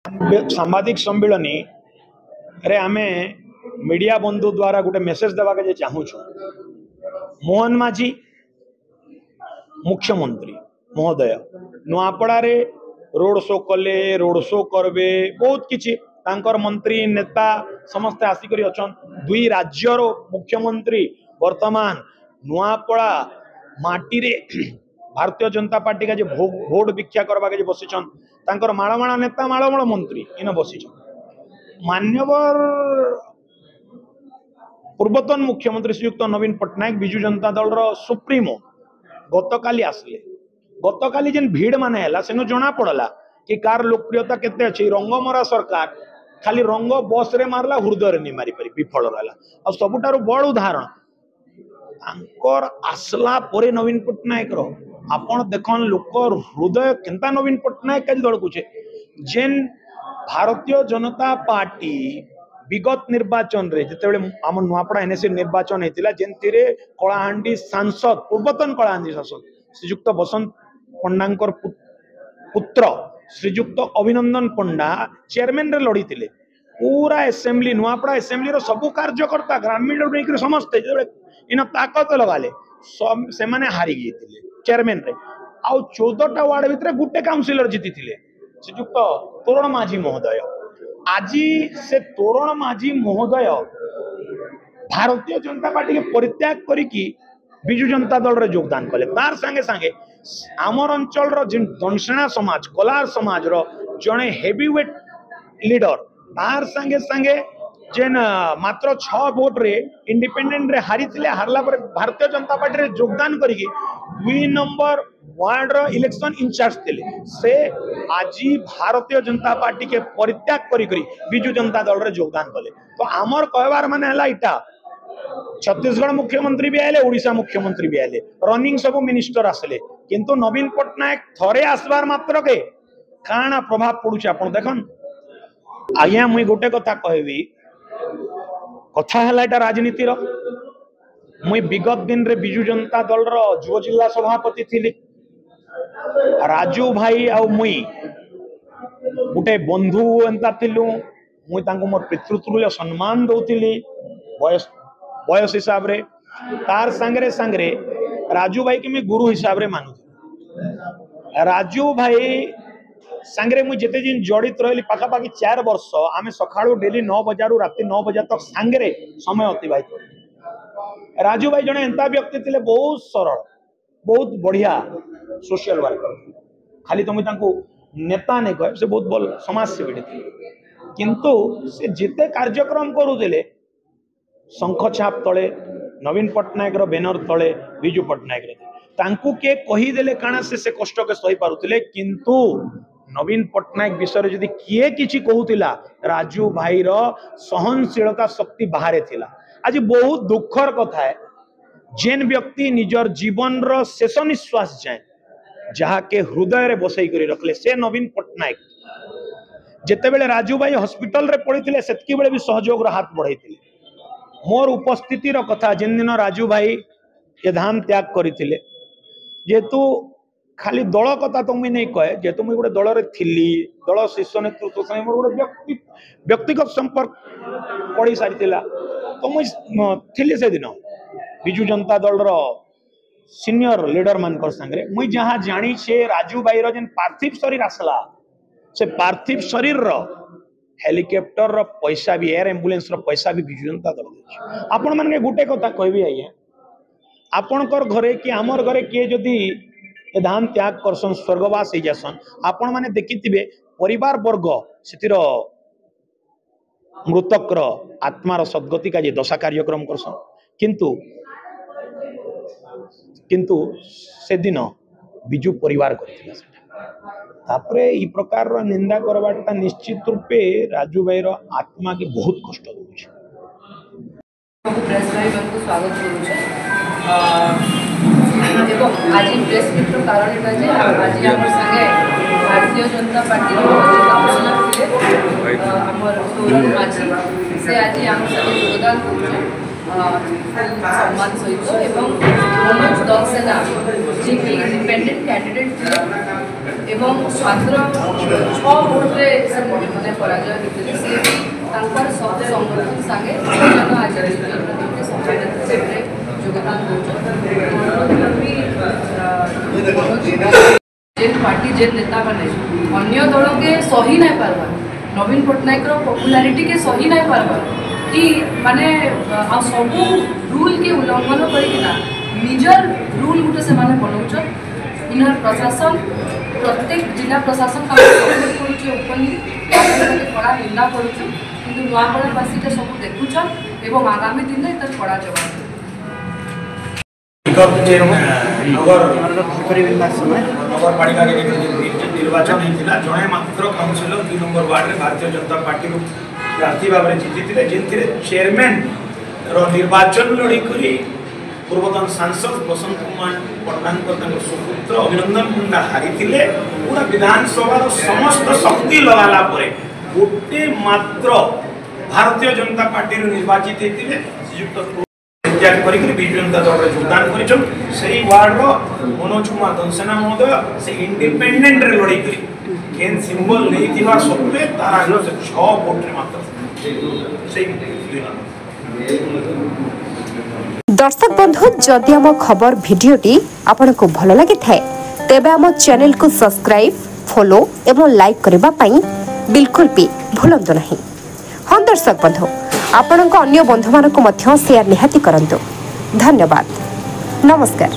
सांबादिक सम्मिलनी रे आमे मीडिया बंधु द्वारा गोटे मेसेज देवा के चाहूँ। मोहन माझी मुख्यमंत्री महोदय नुआपड़ा रे रोड शो कले, रोड शो करबे, बहुत किछि तांकर मंत्री नेता समस्ते आसिक अच्छा। दुई राज्यर मुख्यमंत्री वर्तमान नुआपड़ा माटी रे भारतीय जनता पार्टी का भोट भिक्षा करवा के बसीचन। तांकर माळमाळ नेता माळमाळ मंत्री इन बसीचन। मान्यवर पूर्वतन मुख्यमंत्री श्रीयुक्त नवीन पट्टनायक विजु जनता दल सुप्रीमो गतकाली आसले। गतकाली जेन भीड़ माने हैला सेनु जना पड़ला कि कार लोकप्रियता केते अछि। रंगमरा सरकार खाली रंग बस रे मारला, हृदय रे नहीं मारी पारी, विफल रहला। आ सबुटारो बड़ उदाहरण आंकर आसला परे नवीन पट्टनायक रो आपण देखन लोक हृदय केनता नवीन पट्टनायक का दल कुछे जेन भारतीय जनता पार्टी विगत निर्वाचन रे जिते आम नुआपड़ा एनएससी निर्वाचन होता जेनती कलाहांडी सांसद पूर्वतन कलाहांडी सांसद श्रीजुक्त बसंत पंडांकर पुत्र श्रीजुक्त अभिनंदन पंडा चेयरमैन रे लड़ी थिले। पूरा असेंबली नुआपड़ा असेंबली रो सबु कार्यकर्ता ग्रामीण नहीं समस्ते इन ताकत लगाले से माने हारी गई चेयरमैन रे। आउ 14टा वार्ड भितर गुटे काउंसिलर जीति थिले श्रीजुक्त तोरण माझी महोदय। आज से तोरण माझी महोदय भारतीय जनता पार्टी के परित्याग करिकी विजु जनता दल रे योगदान कले। तार संगे संगे आमर अंचल रो जिन दनसेना समाज कलार समाज रो जने हेवीवेट लीडर तार संगे संगे जेन मात्र 6 वोट रे इंडिपेंडेंट रे हारी थिले। हारला पर भारतीय जनता पार्टी रे योगदान करिकी 2 नंबर वार्ड रो इलेक्शन इंचार्ज थिले। से आज भारतीय जनता पार्टी के परित्याग करी विजु जनता दल रे योगदान कले। तो आमर कहबार माने हला इटा छत्तीसगढ़ मुख्यमंत्री भी आले, ओडिशा मुख्यमंत्री भी आले, रनिंग सब मिनिस्टर आसले, किंतु नवीन पट्टनायक थरे आसबार मात्र के काना प्रभाव पड़ुछ आपण देखन। आज्ञा मुई गोटे कथा कहबी, कथा हला इटा राजनीति रो। मुई विगत दिन रे विजु जनता दल रो युव जिला सभापति थिली। राजू भाई आ मुई गोटे बंधु एंता थिलु। मुई तांको मोर पितृतुल्य सम्मान दउतिली बयस हिसाब रे। तार संगरे संगरे राजू भाई के मैं गुरु हिसाब रे मानु। राजू भाई संगरे मुई जेते दिन जड़ित रही पाखापाखि 4 वर्ष आमे सकाळू डेली 9 बजारू राति 9 बजा तक संगरे समय अतिबाहित। राजू भाई जने एंता व्यक्ति थिले बहुत सरल, बहुत बढ़िया सोशल वर्कर। खाली तुम नेता नहीं कह, से बहुत भल समाज सेवी थे। किंतु से जिते कार्यक्रम करुले शंख छाप तले नवीन पट्टनायक रो बैनर तले विजु पट्टनायक रे किए कहीदेले काना से कष्ट के सही पारुले। किंतु नवीन पट्टनायक विषय जदि किए किछि कहूतिला राजू भाई रो सहनशीलता शक्ति बाहर थिला। आज बहुत दुखर कथा है जेन व्यक्ति निजर जीवन रो शेष निश्वास जाए जहा के हृदय रे बसई करी रखले से नवीन पट्टनायक। जेते बेले राजू भाई हॉस्पिटल रे पड़ीथिले सेतकी बेले भी सहयोग रो हाथ बढ़ाइथिले। मोर उपस्थिति रो कथा जिन दिन राजू भाई ये धाम त्याग करिथिले जेतु खाली दल कथा तो मुई नहीं कहे, जेतु मुई गोटे दल रे थिली, दल शीर्ष नेतृत्व संगे मोर गोटे व्यक्तिगत संपर्क पड़ी सारिथिला। तो मुई थिली से दिन विजु जनता दल रो सीनियर लीडर मानकर संगे मुई जहाँ जानी छे राजू भाई रो जेन पार्थिव शरीर आसला से पार्थिव शरीर रो हेलिकॉप्टर रो पैसा भी एयर एम्बुलेंस रो पैसा भी विजु जनता दल दे। आपण माने गुटे कथा कहबी आज्ञा, आपणकर घरे कि आमर घरे किए जदि धाम त्याग करसन स्वर्गवास हो जासन आपण माने देखिथिबे परिवार वर्ग सेतिर मृतक रो आत्मा रो सद्गति का जे दशा कार्यक्रम करसन। किंतु से दिन विजु परिवार करथिला तापरे ई प्रकार रो निंदा करबाटा निश्चित रूपे राजू भाई रो आत्मा के बहुत कष्ट दोछ। प्रेस भाई को स्वागत करू छे। देखो आज प्रेस मीट रो कारण एटा जे आज हमर संगे भारतीय जनता पार्टी रो काउंसिलर थिले हमर तोरण माझी से आज हमर संगे योगदान करू छे सम्मान सहित एवं मनोज दलसेना जी की इंडिपेंडेंट कैंडिडेट थे एवं मात्र 6 वोट रे पराजय होते से तांकर सब संगठन संगे जन आज योगदान जेन पार्टी जेन नेता मैंने अन्य दल के सही नहीं पार्बार नवीन पट्टनायक पॉपुलैरिटी के सही नहीं पार्बार कि माने आ सब रूल के उल्लंघन करना निजर रूल गुटे से माने बनाउछन इनर प्रशासन प्रत्येक जिला प्रशासन का सपोर्ट करूचे ओपनली कड़ा निंदा करूचे किंतु नुआपड़ावासी के सब देखुछन एवं आगामी दिन में तर कड़ा जवाब नगर पालिका निर्वाचन होता जड़े मात्र काउनसिलर 2 नंबर वार्ड में भारतीय जनता पार्टी प्रार्थी भाव में जीति जिन चेयरमैन निर्वाचन लड़िक पूर्वतन सांसद बसंत कुमार पट्टनायक सुपुत्र अभिनंदन कुंडा हारी पूरा विधानसभा समस्त शक्ति लगाला गोटे मात्र भारतीय जनता पार्टी निर्वाचित होते श्रीयुक्त विजु जनता दल योगदान कर वार्ड मनोज कुमार दंसेना महोदय से इंडिपेंडेंट लड़े केन सिंबल नहीं सत्वे तार आगे 6 वोट मात्र दर्शक बंधु जदि आम खबर भिडियोटी आपको भल लगी थाए तेबे आम चैनल को सब्सक्राइब फॉलो एवं लाइक करबा पई बिल्कुल भी भूलंतु नहीं। हाँ दर्शक बंधु आपण अन्य बंधु मानक शेयर निहाती करंतु। धन्यवाद। नमस्कार।